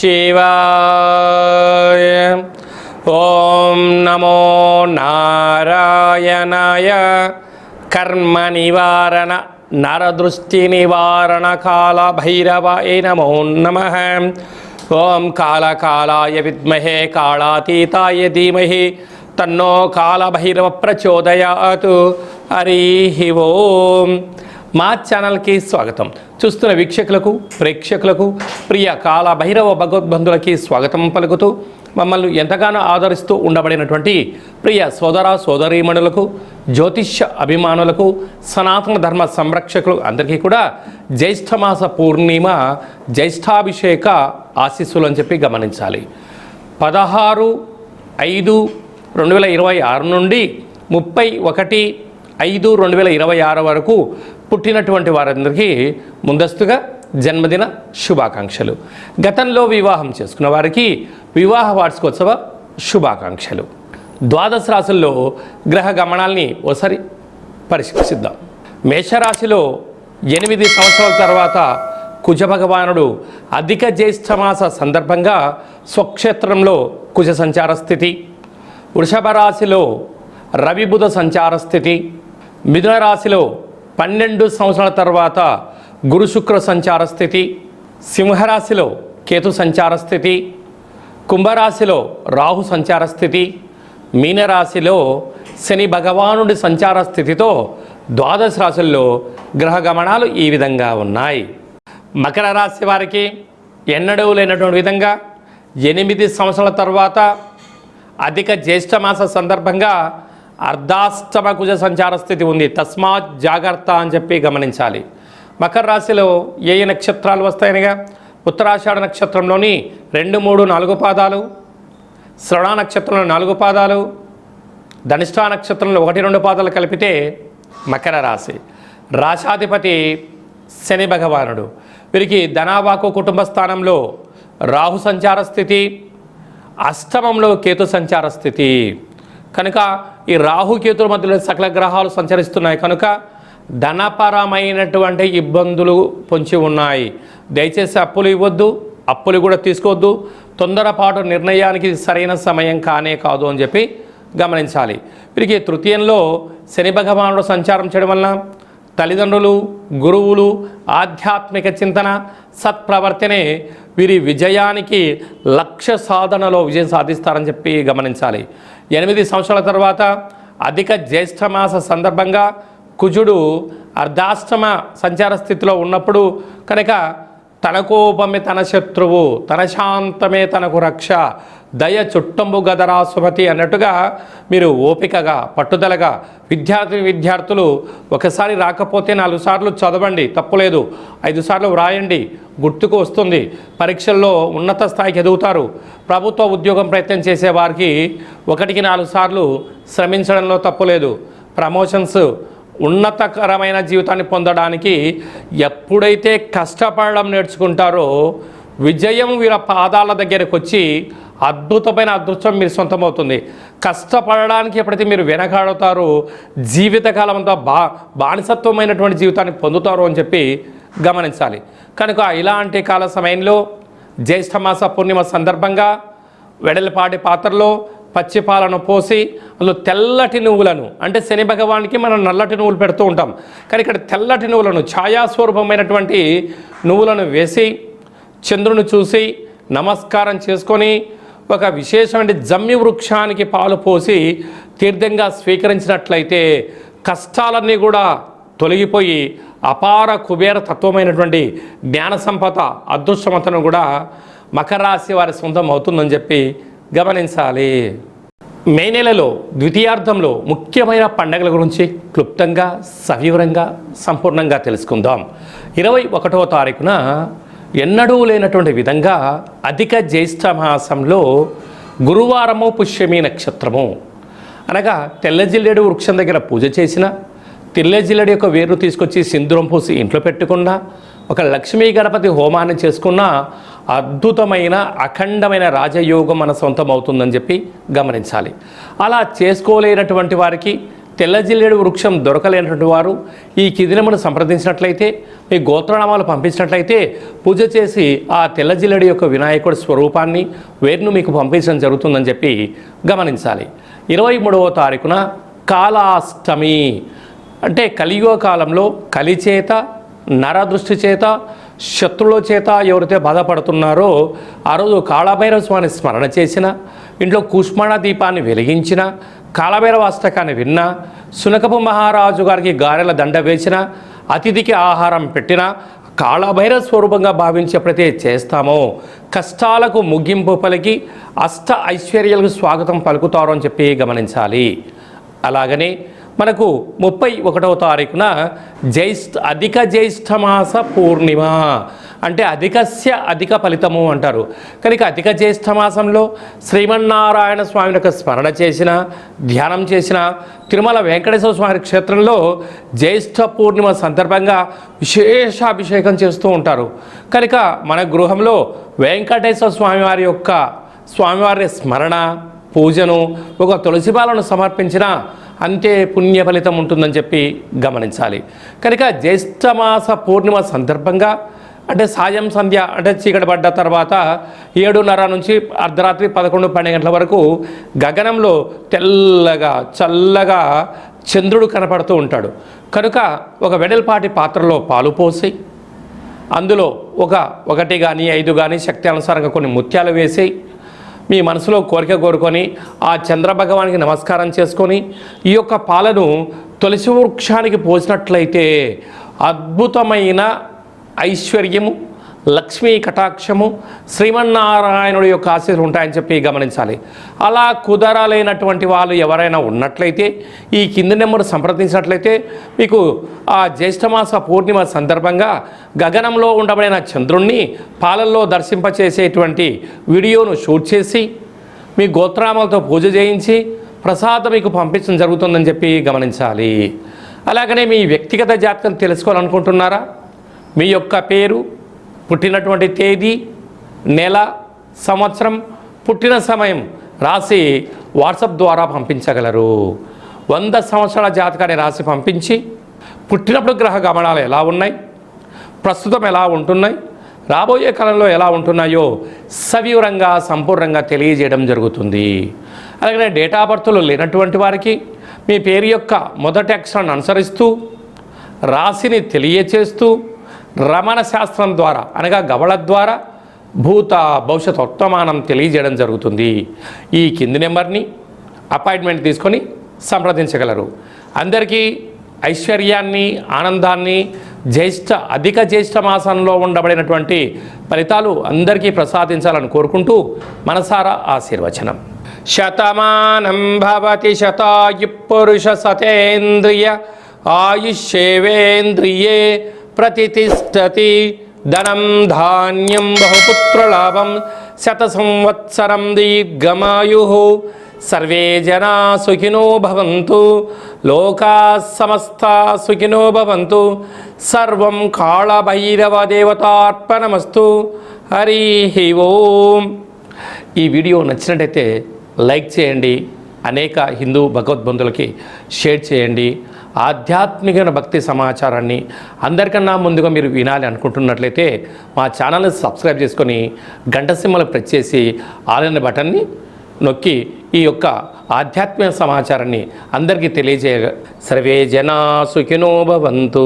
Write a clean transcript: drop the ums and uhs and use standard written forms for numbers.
శివాయ. ఓం నమో నారాయణాయ. కర్మ నివారణ నరదృష్టి నివారణ కాల భైరవాయ నమో నమః. ఓం కాళకాలాయ విద్మహే కాళాతీతాయ ధీమహి తన్నో కాళభైరవ ప్రచోదయాత్. హరి ఓం. మా ఛానల్కి స్వాగతం. చూస్తున్న వీక్షకులకు ప్రేక్షకులకు ప్రియ కాళభైరవ భగవద్బంధులకి స్వాగతం పలుకుతూ మమ్మల్ని ఎంతగానో ఆదరిస్తూ ఉండబడినటువంటి ప్రియ సోదర సోదరీమణులకు జ్యోతిష్య అభిమానులకు సనాతన ధర్మ సంరక్షకులు అందరికీ కూడా జ్యేష్ఠమాస పూర్ణిమ జ్యేష్ఠాభిషేక ఆశీస్సులు అని చెప్పి గమనించాలి. 16/5/2026 నుండి 31/5/2026 వరకు పుట్టినటువంటి వారందరికీ ముందస్తుగా జన్మదిన శుభాకాంక్షలు. గతంలో వివాహం చేసుకున్న వారికి వివాహ వార్షికోత్సవ శుభాకాంక్షలు. ద్వాదశ రాశుల్లో గ్రహ గమనాల్ని ఒకసారి పరిశీలిద్దాం. మేషరాశిలో 8 సంవత్సరాల తర్వాత కుజ భగవానుడు అధిక జ్యేష్ఠమాస సందర్భంగా స్వక్షేత్రంలో కుజ సంచార స్థితి. వృషభ రాశిలో రవి బుధ సంచార స్థితి. మిథున రాశిలో 12 సంవత్సరాల తర్వాత గురు శుక్ర సంచార స్థితి. సింహరాశిలో కేతు సంచార స్థితి. కుంభరాశిలో రాహు సంచార స్థితి. మీనరాశిలో శని భగవానుడి సంచార స్థితితో ద్వాదశ రాశుల్లో గ్రహ గమనాలు ఈ విధంగా ఉన్నాయి. మకర రాశి వారికి ఎన్నడూ లేనటువంటి విధంగా 8 సంవత్సరాల తర్వాత అధిక జ్యేష్ఠమాస సందర్భంగా అర్ధాష్టమ కుజ సంచార స్థితి ఉంది. తస్మాత్ జాగ్రత్త అని చెప్పి గమనించాలి. మకర రాశిలో ఏ నక్షత్రాలు వస్తాయనగా ఉత్తరాషాఢ నక్షత్రంలోని 2, 3, 4 పాదాలు, శ్రవణ నక్షత్రంలో 4 పాదాలు, ధనిష్ఠా నక్షత్రంలో 1, 2 పాదాలు కలిపితే మకర రాశి. రాశాధిపతి శని భగవానుడు. వీరికి ధనావాకు కుటుంబ స్థానంలో రాహు సంచార స్థితి, అష్టమంలో కేతు సంచార స్థితి. కనుక ఈ రాహుకేతుల మధ్యలో సకల గ్రహాలు సంచరిస్తున్నాయి కనుక ధనపరమైనటువంటి ఇబ్బందులు పొంచి ఉన్నాయి. దయచేసి అప్పులు ఇవ్వద్దు, అప్పులు కూడా తీసుకోవద్దు. తొందరపాటు నిర్ణయానికి సరైన సమయం కానే కాదు అని చెప్పి గమనించాలి. వీరికి తృతీయంలో శని భగవానుడు సంచారం చేయడం వలన తల్లిదండ్రులు, గురువులు, ఆధ్యాత్మిక చింతన, సత్ప్రవర్తనే వీరి విజయానికి లక్ష్య సాధనలో విజయం సాధిస్తారని చెప్పి గమనించాలి. 8 సంవత్సరాల తర్వాత అధిక జ్యేష్ఠమాస సందర్భంగా కుజుడు అర్ధాష్టమ సంచార స్థితిలో ఉన్నప్పుడు కనుక తన కోపమే తన శత్రువు, తన శాంతమే తనకు రక్ష, దయ చుట్టంబు గదరా సుమతి అన్నట్టుగా మీరు ఓపికగా పట్టుదలగా విద్యార్థులు ఒకసారి రాకపోతే 4 సార్లు చదవండి, తప్పులేదు. 5 సార్లు వ్రాయండి, గుర్తుకు వస్తుంది. పరీక్షల్లో ఉన్నత స్థాయికి ఎదుగుతారు. ప్రభుత్వ ఉద్యోగం ప్రయత్నం చేసే వారికి 1కి 4 సార్లు శ్రమించడంలో తప్పులేదు. ప్రమోషన్స్, ఉన్నతకరమైన జీవితాన్ని పొందడానికి ఎప్పుడైతే కష్టపడడం నేర్చుకుంటారో విజయం వీళ్ళ పాదాల దగ్గరకు వచ్చి అద్భుతమైన అదృష్టం మీరు సొంతమవుతుంది. కష్టపడడానికి ఎప్పుడైతే మీరు వెనకాడుతారో జీవితకాలం అంతా బానిసత్వమైనటువంటి జీవితాన్ని పొందుతారు అని చెప్పి గమనించాలి. కనుక ఇలాంటి కాల సమయంలో జ్యేష్ఠమాస పూర్ణిమ సందర్భంగా వెడలపాటి పాత్రలో పచ్చిపాలను పోసి అందులో తెల్లటి నువ్వులను, అంటే శని భగవానికి మనం నల్లటి నువ్వులు పెడుతూ ఉంటాం కానీ ఇక్కడ తెల్లటి నువ్వులను, ఛాయాస్వరూపమైనటువంటి నువ్వులను వేసి చంద్రుని చూసి నమస్కారం చేసుకొని ఒక విశేషమైన జమ్మి వృక్షానికి పాలు పోసి తీర్థంగా స్వీకరించినట్లయితే కష్టాలన్నీ కూడా తొలగిపోయి అపార కుబేర తత్వమైనటువంటి జ్ఞాన సంపద అదృష్టవంతను కూడా మకర రాశి వారి సొంతం అవుతుందని చెప్పి గమనించాలి. మే నెలలో ద్వితీయార్థంలో ముఖ్యమైన పండుగల గురించి క్లుప్తంగా సవివరంగా సంపూర్ణంగా తెలుసుకుందాం. 21వ తారీఖున ఎన్నడూ లేనటువంటి విధంగా అధిక జ్యేష్ఠ మాసంలో గురువారము పుష్యమి నక్షత్రము అనగా తెల్ల జిల్లేడు వృక్షం దగ్గర పూజ చేసిన, తెల్ల జిల్లేడు యొక్క వేరు తీసుకొచ్చి సింధూరం పూసి ఇంట్లో పెట్టుకున్నా, ఒక లక్ష్మీ గణపతి హోమాన్ని చేసుకున్న అద్భుతమైన అఖండమైన రాజయోగం మన సొంతం అవుతుందని చెప్పి గమనించాలి. అలా చేసుకోలేనటువంటి వారికి తెల్ల జిల్లేడు వృక్షం దొరకలేనటువంటి వారు ఈ కింది నెంబర్ను సంప్రదించినట్లయితే, మీ గోత్రనామాలు పంపించినట్లయితే పూజ చేసి ఆ తెల్ల జిల్లేడు యొక్క వినాయకుడి స్వరూపాన్ని వేరును మీకు పంపించడం జరుగుతుందని చెప్పి గమనించాలి. 23వ తారీఖున కాలాష్టమి అంటే కలియుగ కాలంలో కలి చేత, నరదృష్టి చేత, శత్రువుల చేత ఎవరైతే బాధపడుతున్నారో ఆ రోజు కాళభైరవ స్వామిని స్మరణ చేసిన, ఇంట్లో కుష్మాణ దీపాన్ని వెలిగించిన, కాళభైరవ అష్టకాన్ని విన్న, సునకపు మహారాజు గారికి గారెల దండ వేసిన, అతిథికి ఆహారం పెట్టిన, కాళభైరవ స్వరూపంగా భావించి ఎప్పుడైతే చేస్తామో కష్టాలకు ముగింపు పలికి అష్ట ఐశ్వర్యాలకు స్వాగతం పలుకుతారు అని చెప్పి గమనించాలి. అలాగనే మనకు 31వ తారీఖున అధిక జ్యేష్ఠమాస పూర్ణిమ అంటే అధిక ఫలితము అంటారు. కనుక అధిక జ్యేష్ఠమాసంలో శ్రీమన్నారాయణ స్వామి యొక్క స్మరణ చేసిన, ధ్యానం చేసిన, తిరుమల వెంకటేశ్వర స్వామి క్షేత్రంలో జ్యేష్ఠ పూర్ణిమ సందర్భంగా విశేషాభిషేకం చేస్తూ ఉంటారు. కనుక మన గృహంలో వెంకటేశ్వర స్వామివారి స్మరణ, పూజను, ఒక తులసిపాలను సమర్పించిన అంతే పుణ్య ఫలితం ఉంటుందని చెప్పి గమనించాలి. కనుక జ్యేష్ఠమాస పూర్ణిమ సందర్భంగా అంటే సాయం సంధ్య అంటే చీకటి పడ్డ తర్వాత 7:30 నుంచి అర్ధరాత్రి 11-12 గంటల వరకు గగనంలో తెల్లగా చల్లగా చంద్రుడు కనపడుతూ ఉంటాడు. కనుక ఒక వెడల్పాటి పాత్రలో పాలు పోసి అందులో 1 కానీ 5 కానీ శక్తి అనుసారంగా కొన్ని ముత్యాలు వేసి మీ మనసులో కోరిక కోరుకొని ఆ చంద్రభగవానికి నమస్కారం చేసుకొని ఈ యొక్క పాలను తులసి వృక్షానికి పోసినట్లయితే అద్భుతమైన ఐశ్వర్యము, లక్ష్మీ కటాక్షము, శ్రీమన్నారాయణుడి యొక్క ఆశీస్సులు ఉంటాయని చెప్పి గమనించాలి. అలా కుదరలేనటువంటి వాళ్ళు ఎవరైనా ఉన్నట్లయితే ఈ కింది నెంబర్ సంప్రదించినట్లయితే మీకు ఆ జ్యేష్ఠమాస పూర్ణిమ సందర్భంగా గగనంలో ఉండబడిన చంద్రుణ్ణి పాలల్లో దర్శింపచేసేటువంటి వీడియోను షూట్ చేసి మీ గోత్రామాలతో పూజ చేయించి ప్రసాదం మీకు పంపించడం జరుగుతుందని చెప్పి గమనించాలి. అలాగనే మీ వ్యక్తిగత జాతకం తెలుసుకోవాలనుకుంటున్నారా? మీ యొక్క పేరు, పుట్టినటువంటి తేదీ, నెల, సంవత్సరం, పుట్టిన సమయం రాసి వాట్సాప్ ద్వారా పంపించగలరు. 100 సంవత్సరాల జాతకాన్ని రాసి పంపించి పుట్టినప్పుడు గ్రహ గమనాలు ఎలా ఉన్నాయి, ప్రస్తుతం ఎలా ఉంటున్నాయి, రాబోయే కాలంలో ఎలా ఉంటున్నాయో సవివరంగా సంపూర్ణంగా తెలియజేయడం జరుగుతుంది. అలాగే డేటా ఆఫ్ బర్త్లో లేనటువంటి వారికి మీ పేరు యొక్క మొదటి అక్షరాన్ని అనుసరిస్తూ రాశిని తెలియచేస్తూ రమణ శాస్త్రం ద్వారా అనగా గవళ ద్వారా భూత భవిష్యత్ వర్తమానం తెలియజేయడం జరుగుతుంది. ఈ కింది నెంబర్ని అపాయింట్మెంట్ తీసుకొని సంప్రదించగలరు. అందరికీ ఐశ్వర్యాన్ని, ఆనందాన్ని, అధిక జ్యేష్ఠ మాసంలో ఉండబడినటువంటి ఫలితాలు అందరికీ ప్రసాదించాలని కోరుకుంటూ మనసారా ఆశీర్వచనం. శతమానం భవతి శతాయు పురుష సతేంద్రియ ఆయుష్యేవేంద్రియే ప్రతిష్టతి ధనం ధాన్యం బహుపుత్రలాభం శత సంవత్సరం దీర్ఘమాయు సర్వే జనా సుఖినో భవంతు లోకా సమస్తా సుఖినో భవంతు సర్వం కాళభైరవ దేవతార్పణమస్తు. హరి ఓం. ఈ వీడియో నచ్చినట్టయితే లైక్ చేయండి, అనేక హిందూ భగవద్బంధులకి షేర్ చేయండి. ఆధ్యాత్మిక భక్తి సమాచారాన్ని అందరికన్నా ముందుగా మీరు వినాలి అనుకుంటున్నట్లయితే మా ఛానల్ని సబ్స్క్రైబ్ చేసుకొని గంట సింబల్ ప్రెస్ చేసి ఆల్ అనే బటన్ని నొక్కి ఈ యొక్క ఆధ్యాత్మిక సమాచారాన్ని అందరికీ తెలియజేయ. సర్వే జనా సుఖినో భవంతు.